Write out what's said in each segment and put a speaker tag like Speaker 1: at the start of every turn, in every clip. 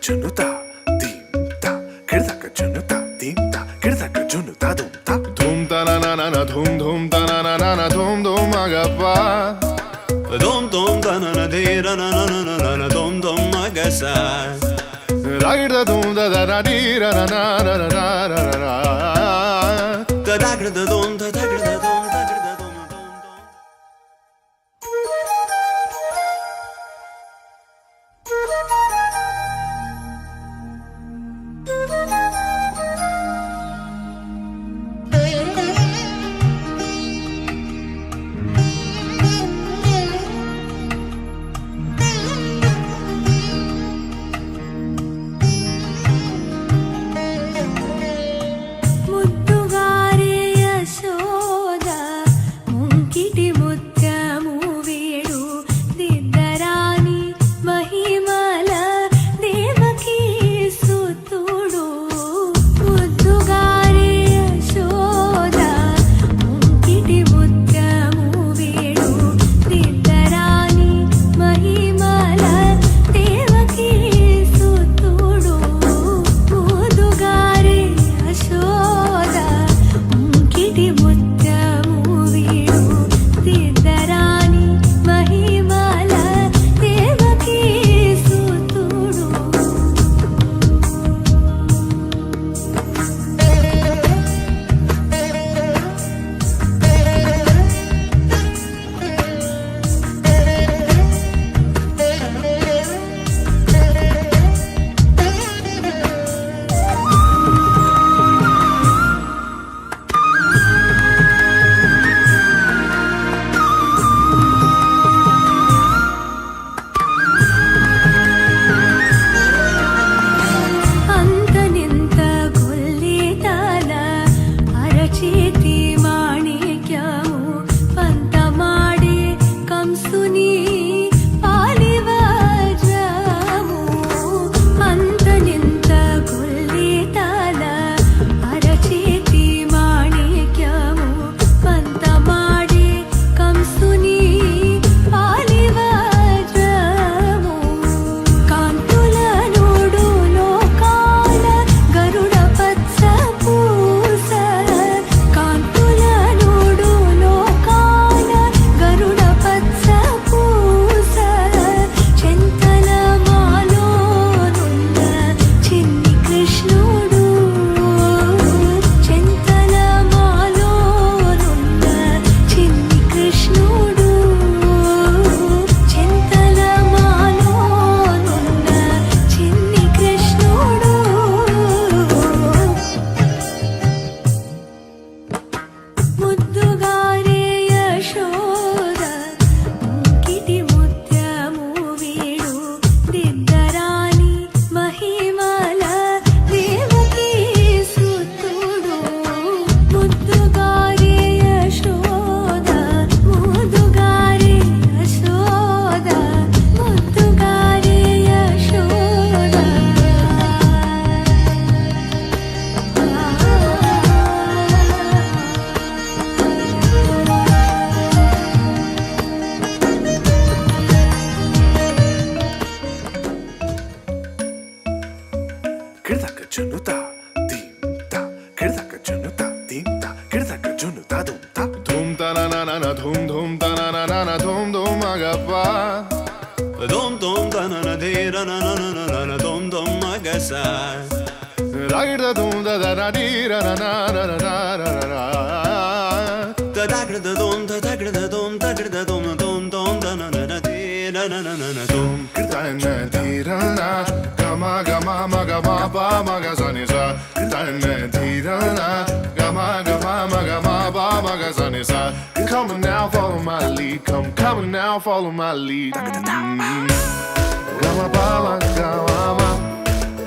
Speaker 1: junuta, dimta, kirdaka junuta, dimta, kirdaka junuta, dumta,
Speaker 2: Dhum ta na na na na dhum dhum ta na na na na dhum dhum agappa.
Speaker 3: Dum dum da na na de ra na na na na na dum dum magasa.
Speaker 2: Ragda dhum da da da di ra na na na na na na na.
Speaker 3: Da da gra da dum da da gra da dum da gra da dum dum dum.
Speaker 4: ముద్దుగారే Yashoda ముంకిటి ముత్యము వీడు దిద్దరాని మహిమల దేవకీ సుతుడు ముద్దుగారే యశోద ముంకిటి ముత్యము వీడు దిద్దరాని మహిమల దేవకీ సుతుడు ముద్దుగారే యశోద ముంకిటి ముత్యము వీడు దిద్దరాని మహిమల దేవకీ సుతుడు అంతనింత గొల్లితల అరచేతి మాణిక్యము పంతమాడే కంసుని పాలివజ్రము అంతనింత గొల్లితల అరచేతి మాణిక్యము పంతమాడే కంసుని పాలివజ్రము కాంతుల నోడు లోకాల గరుడ పచ్చ పూస కాంతుల నోడు లోకాల గరుడ పచ్చ పూస చింతల మాలోనున్న చిన్ని కృష్ణుడు చింతల మాలోనున్న చిన్ని కృష్ణుడు చింతల మాలోనున్న చిన్ని కృష్ణుడు ముద్దుగారే యశోద ముంకిటి ముత్యము వీడు దిద్దరాని మహిమల దేవకీ సుతుడు ముద్దుగారే యశోద ముద్దుగారే యశోద ముద్దుగారే Yashoda
Speaker 1: kirdaka junuta, dimta, kirdaka junuta, dimta, kirdaka junuta, dumta,
Speaker 2: Dhum ta na na na na dhum dhum ta na na na na dhum dhum agappa.
Speaker 3: Dum dum da na na de ra na na na na na na dum dum magasa.
Speaker 2: Ragda dhum da da da di ra na na na na na na na.
Speaker 3: Da da gra da dum da da gra da dum da gra da dum dum dum da na na na de ra na na na na dum.
Speaker 2: Kirtana tirana gama gama maga ma pa maga sani sa. Kirtana tirana gama gama maga ma pa maga sani sa. Come on now, follow my lead. Come on now, follow my lead. Gama pa maga gama ma,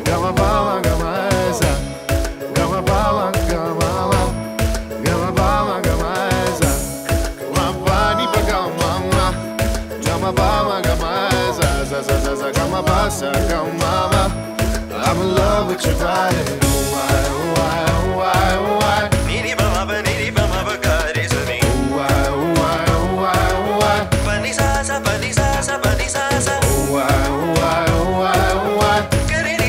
Speaker 2: gama pa maga ma sa. Gama pa maga gama ma, gama pa maga ma sa. Gama pa ni pa gama ma, gama pa maga ma sa sa sa sa sa. Gama pa sa gama ma. I'm in love with your body. Oh why, oh why, oh why, oh why.
Speaker 3: Niri ba ma ba niri ba ma ba ga re sa ni.
Speaker 2: Oh why, oh why, oh why, oh why.
Speaker 3: Pa ni sa sa pa ni sa sa pa ni sa sa.
Speaker 2: Oh why, oh why, oh why, oh why.
Speaker 3: Ga re ni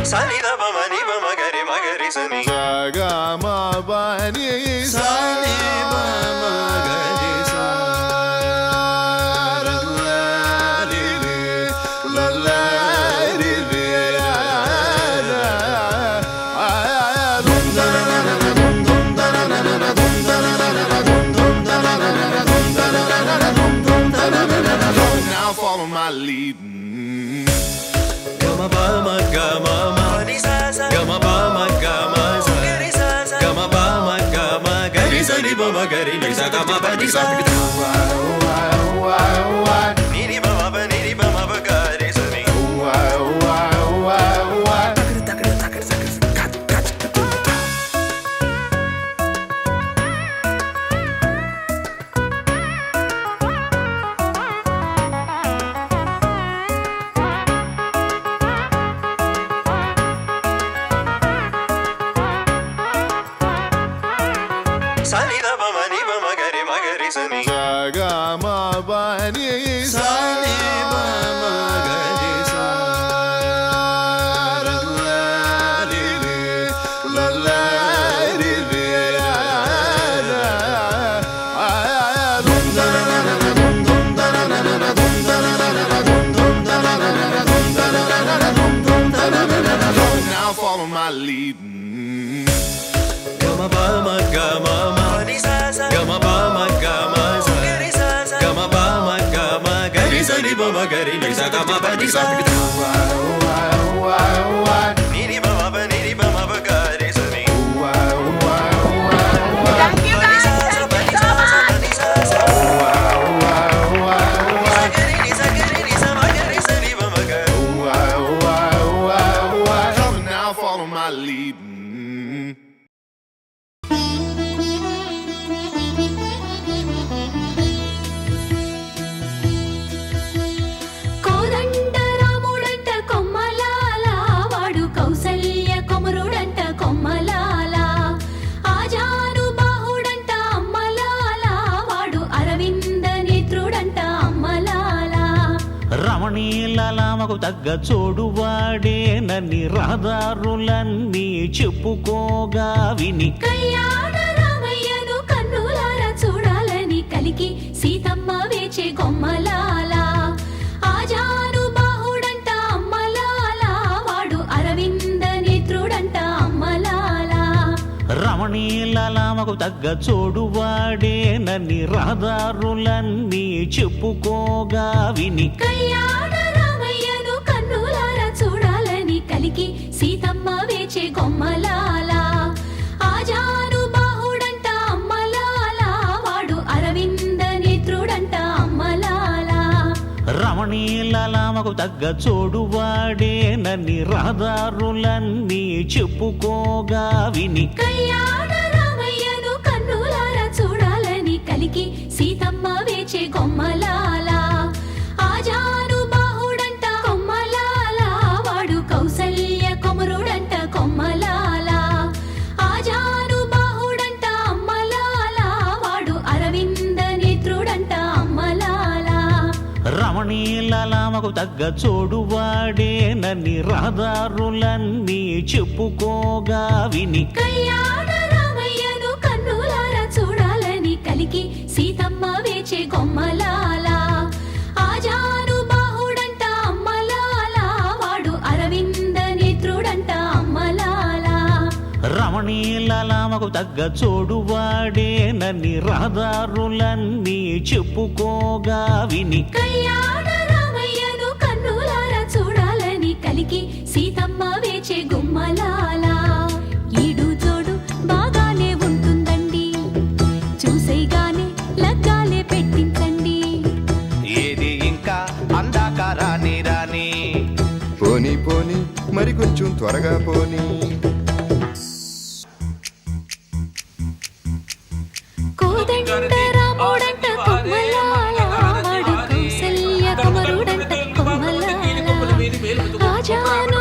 Speaker 3: సని the ప ని ప మగరి మగరి సని
Speaker 2: గమ పని
Speaker 3: సని ప మగరి సా
Speaker 2: Now follow my lead.
Speaker 3: గమ ప మ గమ మ ని సా సా గమ ప మ గమ సా గరి సా సా గమ ప మ గమ గరి సని ప మగరి ని సా గమ ప ని సా ని ని ప మ ప ని ని ప మ ప గరి సని సని ద ప మ ని ప మగరి మగరి సని
Speaker 2: గమ పని
Speaker 3: సని ప మగరి సా
Speaker 2: Now follow my lead.
Speaker 3: గమ ప మ గమ మ ని సా సా గమ ప మ గమ సా గరి సా సా గమ ప మ గమ గరి సని ప మగరి ని సా గమ ప ని సా ని ని ప మ ప ని ని ప మ ప గరి సని
Speaker 2: Now follow my lead.
Speaker 4: కోదండ రాముడంట కొమ్మలాల వాడు కౌసల్య కొమరుడంట కొమ్మలాల ఆజాను బాహుడంట అమ్మలాల వాడు అరవింద నేత్రుడంట అమ్మలాల
Speaker 5: రమణీలలామకు తగ్గ చోడువాడేనని రహదారులన్నీ చెప్పుకోగా విని
Speaker 4: కళ్యాణ రామయ్యను కన్నులారా చూడాలని కలికి సీతమ్మ వేచే కొమ్మలాల ఆజాను బాహుడంట అమ్మలాల వాడు అరవింద నేత్రుడంట అమ్మలాల
Speaker 5: రమణీలలామకు తగ్గ చోడువాడేనని రహదారులన్నీ చెప్పుకోగా విని
Speaker 4: కళ్యాణ రామయ్యను కన్నులారా చూడాలని కలికి సీతమ్మ వేచే కొమ్మలాల ఆజాను బాహుడంట అమ్మలాల వాడు అరవింద నేత్రుడంట అమ్మలాల
Speaker 5: రమణీలలామకు తగ్గ చోడువాడేనని రహదారులన్నీ చెప్పుకోగా విని
Speaker 4: కళ్యాణ రామయ్యను కన్నులారా చూడాలని కలికి సీతమ్మ వేచే కొమ్మలాల ఆజాను బాహుడంట కొమ్మలాల వాడు కౌసల్య కొమరుడంట కొమ్మలాల ఆజాను బాహుడంట అమ్మలాల వాడు అరవింద నేత్రుడంట అమ్మలాల
Speaker 5: రమణీలలామకు తగ్గ చోడువాడేనని రహదారులన్నీ చెప్పుకోగా విని
Speaker 4: కళ్యాణ రామయ్యను కన్నులారా చూడాలని కలికి సీతమ్మ వేచే కొమ్మలాల ఆజాను బాహుడంట అమ్మలాల వాడు అరవింద నేత్రుడంట అమ్మలాల
Speaker 5: రమణీలలామకు తగ్గ చోడువాడేనని రహదారులన్నీ చెప్పుకోగా విని
Speaker 4: కళ్యాణ రామయ్యను కన్నులారా చూడాలని కలికి సీతమ్మ వేచే గుమ్మలాల ఈడు జోడు బాగానే ఉంటుందండి చూసేగానే లగ్గాలే పెట్టించండి
Speaker 6: ఏది ఇంకా అందాక రాని రాని
Speaker 7: పోనీ పోనీ మరి కొంచెం త్వరగా పోనీ
Speaker 4: కోదండ రాముడంట కొమ్మలాల వాడు కౌసల్య కుమరుడంట కొమ్మలాల ఆజాను